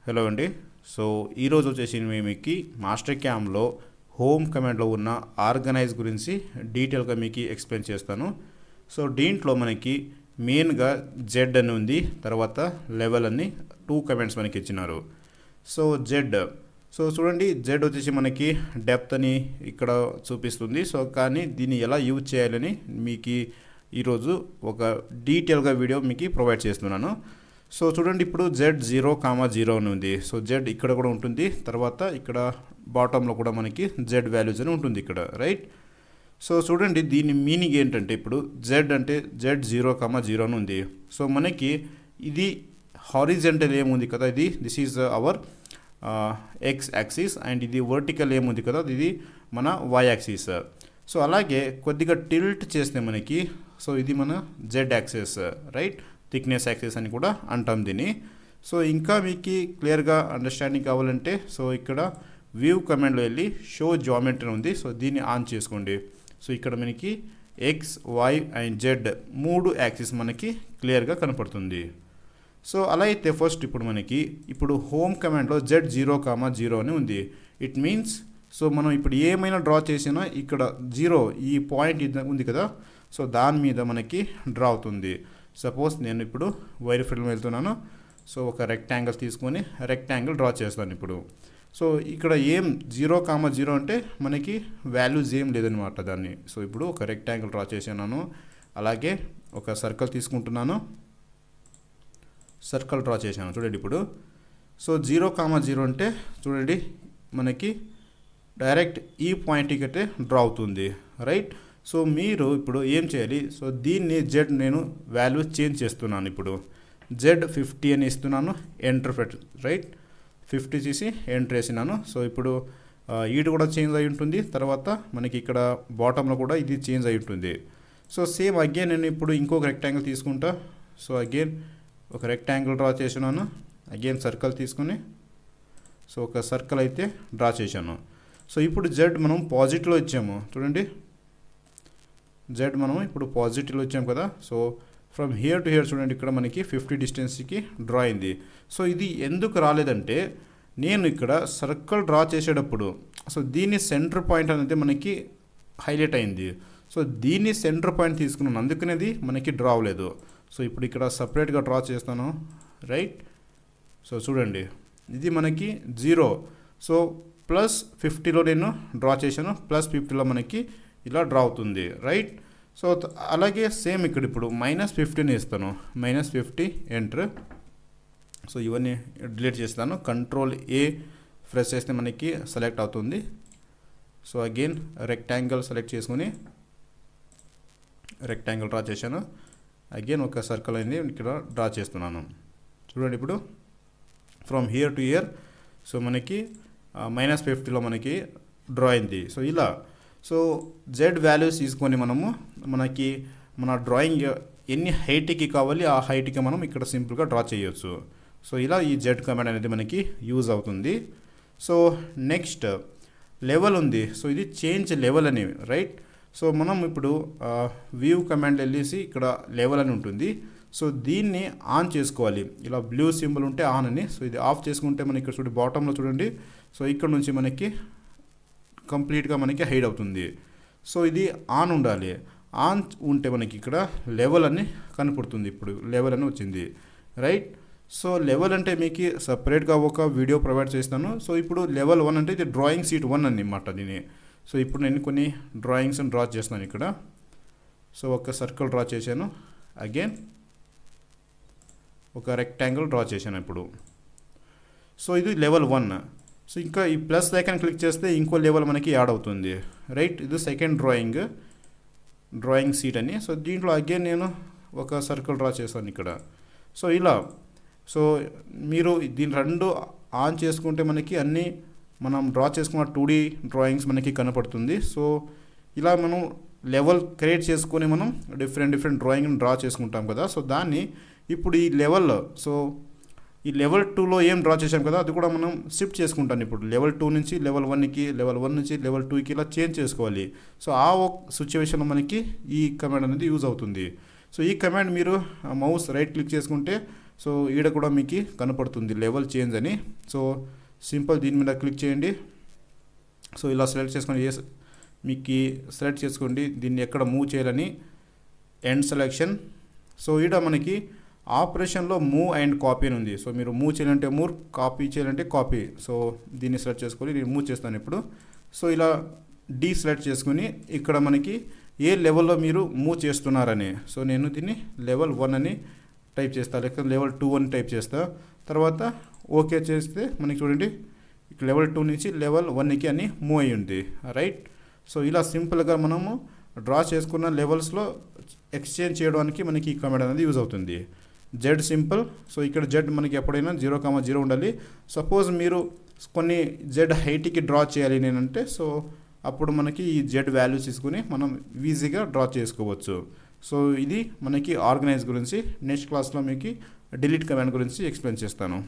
Hello అండి. So ఈరోజు వచ్చేసి మీకు మాస్టర్ క్యామ్లో హోమ్ కమాండ్లో ఉన్న ఆర్గనైజ్ గురించి డీటెయిల్గా మీకు ఎక్స్ప్లెయిన్ చేస్తాను. సో దీంట్లో మనకి మెయిన్గా జెడ్ అని ఉంది, తర్వాత లెవెల్ అని 2 కమాండ్స్ మనకి ఇచ్చినారు. సో జెడ్, సో చూడండి జెడ్ వచ్చేసి మనకి డెప్త్ అని ఇక్కడ చూపిస్తుంది. సో కానీ దీన్ని ఎలా యూజ్ చేయాలని మీకు ఈరోజు ఒక డీటెయిల్గా వీడియో మీకు ప్రొవైడ్ చేస్తున్నాను. సో చూడండి, ఇప్పుడు Z0,0 అని ఉంది. సో జెడ్ ఇక్కడ కూడా ఉంటుంది, తర్వాత ఇక్కడ బాటంలో కూడా మనకి జెడ్ వాల్యూస్ అని ఉంటుంది ఇక్కడ, రైట్. సో చూడండి దీని మీనింగ్ ఏంటంటే, ఇప్పుడు జెడ్ అంటే Z0,0 అని ఉంది. సో మనకి ఇది హారిజెంటల్ ఏముంది కదా, this is our X axis, and ఇది వర్టికల్ ఏముంది కదా, ఇది మన వై యాక్సిస్. సో అలాగే కొద్దిగా టిల్ట్ చేస్తే మనకి, సో ఇది మన Z axis, right, thickness axis అని కూడా అంటాం దీన్ని. సో ఇంకా మీకు క్లియర్గా అండర్స్టాండింగ్ కావాలంటే, సో ఇక్కడ వ్యూ కమాండ్లో వెళ్ళి షో జామెట్రీ ఉంది. సో దీన్ని ఆన్ చేసుకోండి. సో ఇక్కడ మనకి X, Y and Z 3 axis మనకి క్లియర్గా కనపడుతుంది. సో అలా అయితే ఫస్ట్ ఇప్పుడు హోమ్ కమాండ్లో Z0,0 అని ఉంది. ఇట్ మీన్స్, సో మనం ఇప్పుడు ఏమైనా డ్రా చేసినా ఇక్కడ 0 ఈ పాయింట్ ఉంది కదా, సో దాని మీద మనకి డ్రా అవుతుంది. సపోజ్ నేను ఇప్పుడు వైర్ ఫీల్డ్ వెళ్తున్నాను. సో ఒక రెక్టాంగిల్ తీసుకొని రెక్టాంగిల్ డ్రా చేస్తాను ఇప్పుడు. సో ఇక్కడ ఏం 0,0 అంటే మనకి వాల్యూస్ ఏం లేదనమాట దాన్ని. సో ఇప్పుడు ఒక రెక్టాంగిల్ డ్రా చేసాను, అలాగే ఒక సర్కిల్ తీసుకుంటున్నాను, సర్కిల్ డ్రా చేశాను చూడండి ఇప్పుడు. సో 0,0 అంటే చూడండి మనకి డైరెక్ట్ ఈ పాయింట్కి అయితే డ్రా అవుతుంది, రైట్. సో మీరు ఇప్పుడు ఏం చేయాలి, సో దీన్ని జెడ్ నేను వాల్యూ చేంజ్ చేస్తున్నాను. ఇప్పుడు Z50 అని ఇస్తున్నాను, ఎంటర్ రైట్, 50 చేసి ఎంటర్ వేసినాను. సో ఇప్పుడు ఈడు కూడా చేంజ్ అయి ఉంటుంది, తర్వాత మనకి ఇక్కడ బాటంలో కూడా ఇది చేంజ్ అయి ఉంటుంది. సో సేమ్ అగైన్ నేను ఇప్పుడు ఇంకొక రెక్టాంగిల్ తీసుకుంటా. సో అగైన్ ఒక రెక్టాంగిల్ డ్రా చేసినాను, అగైన్ సర్కిల్ తీసుకుని సో ఒక సర్కిల్ అయితే డ్రా చేశాను. సో ఇప్పుడు జెడ్ మనం పాజిటివ్లో ఇచ్చాము చూడండి, జెడ్ మనం ఇప్పుడు పాజిటివ్లో వచ్చాం కదా. So from here to hear చూడండి, ఇక్కడ మనకి 50 డిస్టెన్స్కి డ్రా అయింది. సో ఇది ఎందుకు రాలేదంటే, నేను ఇక్కడ సర్కిల్ డ్రా చేసేటప్పుడు సో దీని సెంటర్ పాయింట్ అనేది మనకి హైలైట్ అయింది. సో దీన్ని సెంటర్ పాయింట్ తీసుకున్నాను, అందుకనేది మనకి డ్రా అవ్వలేదు. సో ఇప్పుడు ఇక్కడ సపరేట్గా డ్రా చేస్తాను, రైట్. సో చూడండి ఇది మనకి 0. సో +50లో నేను డ్రా చేశాను, +50లో మనకి ఇలా డ్రా అవుతుంది, రైట్. సో అలాగే సేమ్ ఇక్కడ ఇప్పుడు -50 ఇస్తాను, -50 ఎంటర్. సో ఇవన్నీ డిలీట్ చేస్తాను, Ctrl+A ప్రెస్ చేస్తే మనకి సెలెక్ట్ అవుతుంది. సో అగైన్ రెక్టాంగిల్ సెలెక్ట్ చేసుకుని రెక్టాంగిల్ డ్రా చేశాను, అగైన్ ఒక సర్కిల్ అయింది ఇక్కడ డ్రా చేస్తున్నాను చూడండి. ఇప్పుడు from here to hear so మనకి -50లో మనకి డ్రా అయింది. సో ఇలా సో జెడ్ వాల్యూస్ తీసుకొని మనకి మన డ్రాయింగ్ ఎన్ని హైట్కి కావాలి ఆ హైట్కి మనం ఇక్కడ సింపుల్గా డ్రా చేయొచ్చు. సో ఇలా ఈ జెడ్ కమాండ్ అనేది మనకి యూజ్ అవుతుంది. సో నెక్స్ట్ లెవెల్ ఉంది. సో ఇది చేంజ్ లెవెల్ అని, రైట్. సో మనం ఇప్పుడు వ్యూ కమాండ్ వెళ్ళేసి ఇక్కడ లెవెల్ అని ఉంటుంది. సో దీన్ని ఆన్ చేసుకోవాలి, ఇలా బ్లూ సింబల్ ఉంటే ఆన్ అని. సో ఇది ఆఫ్ చేసుకుంటే మనకి ఇక్కడ చూడండి బాటంలో చూడండి, సో ఇక్కడ నుంచి మనకి కంప్లీట్గా మనకి హైడ్ అవుతుంది. సో ఇది ఆన్ ఉండాలి, ఆన్ ఉంటే మనకి ఇక్కడ లెవెల్ అని కనపడుతుంది. ఇప్పుడు లెవెల్ అని వచ్చింది, రైట్. సో లెవెల్ అంటే మీకు సపరేట్గా ఒక వీడియో ప్రొవైడ్ చేస్తాను. సో ఇప్పుడు లెవెల్ 1 అంటే ఇది డ్రాయింగ్ షీట్ 1 అన్నమాట దీన్ని. సో ఇప్పుడు నేను కొన్ని డ్రాయింగ్స్ డ్రా చేస్తాను ఇక్కడ. సో ఒక సర్కిల్ డ్రా చేశాను, అగైన్ ఒక రెక్టాంగిల్ డ్రా చేశాను ఇప్పుడు. సో ఇది లెవెల్ 1. సో ఇంకా ఈ ప్లస్ ఐకాన్ క్లిక్ చేస్తే ఇంకో లెవెల్ మనకి యాడ్ అవుతుంది, రైట్. ఇది సెకండ్ డ్రాయింగ్ షీట్ అని. సో దీంట్లో అగైన్ నేను ఒక సర్కిల్ డ్రా చేశాను ఇక్కడ. సో ఇలా సో మీరు దీని 2 ఆన్ చేసుకుంటే మనకి అన్నీ మనం డ్రా చేసుకున్న 2D డ్రాయింగ్స్ మనకి కనపడుతుంది. సో ఇలా మనం లెవెల్ క్రియేట్ చేసుకొని మనం డిఫరెంట్ డ్రాయింగ్ డ్రా చేసుకుంటాం కదా. సో దాన్ని ఇప్పుడు ఈ లెవెల్లో సో ఈ లెవెల్ 2లో ఏం డ్రా చేసాం కదా అది కూడా మనం షిఫ్ట్ చేసుకుంటాను. ఇప్పుడు లెవెల్ 2 నుంచి లెవెల్ 1కి, లెవెల్ 1 నుంచి లెవెల్ 2కి ఇలా చేంజ్ చేసుకోవాలి. సో ఆ సిచ్యువేషన్లో మనకి ఈ కమాండ్ అనేది యూజ్ అవుతుంది. సో ఈ కమాండ్ మీరు మౌస్ రైట్ క్లిక్ చేసుకుంటే సో ఈడ కూడా మీకు కనపడుతుంది లెవెల్ చేంజ్ అని. సో సింపుల్ దీని మీద క్లిక్ చేయండి. సో ఇలా సెలెక్ట్ చేసుకోండి, మీకు సెలెక్ట్ చేసుకోండి దీన్ని ఎక్కడ మూవ్ చేయాలని, ఎండ్ సెలెక్షన్. సో ఈడ మనకి ఆపరేషన్లో మూవ్ అండ్ కాపీ అని ఉంది. సో మీరు మూవ్ చేయాలంటే మూవ్, కాపీ చేయాలంటే కాపీ. సో దీన్ని సెలెక్ట్ చేసుకొని నేను మూవ్ చేస్తాను ఇప్పుడు. సో ఇలా సెలెక్ట్ చేసుకుని ఇక్కడ మనకి ఏ లెవెల్లో మీరు మూవ్ చేస్తున్నారని, సో నేను దీన్ని లెవెల్ 1 అని టైప్ చేస్తాను, లేకపోతే లెవెల్ 2 అని టైప్ చేస్తా. తర్వాత ఓకే చేస్తే మనకి చూడండి ఇక్కడ లెవెల్ 2 నుంచి లెవెల్ 1కి అని మూవ్ అయ్యి ఉంది, రైట్. సో ఇలా సింపుల్గా మనము డ్రా చేసుకున్న లెవెల్స్లో ఎక్స్చేంజ్ చేయడానికి మనకి ఈ కమాండ్ అనేది యూజ్ అవుతుంది. Z simple. సో ఇక్కడ జెడ్ మనకి ఎప్పుడైనా 0,0 ఉండాలి. సపోజ్ మీరు కొన్ని జెడ్ హైట్కి డ్రా చేయాలి నేనంటే, సో అప్పుడు మనకి ఈ జెడ్ వాల్యూస్ తీసుకుని మనం ఈజీగా డ్రా చేసుకోవచ్చు. సో ఇది మనకి ఆర్గనైజ్ గురించి. నెక్స్ట్ క్లాస్లో మీకు డిలీట్ కమాండ్ గురించి ఎక్స్ప్లెయిన్ చేస్తాను.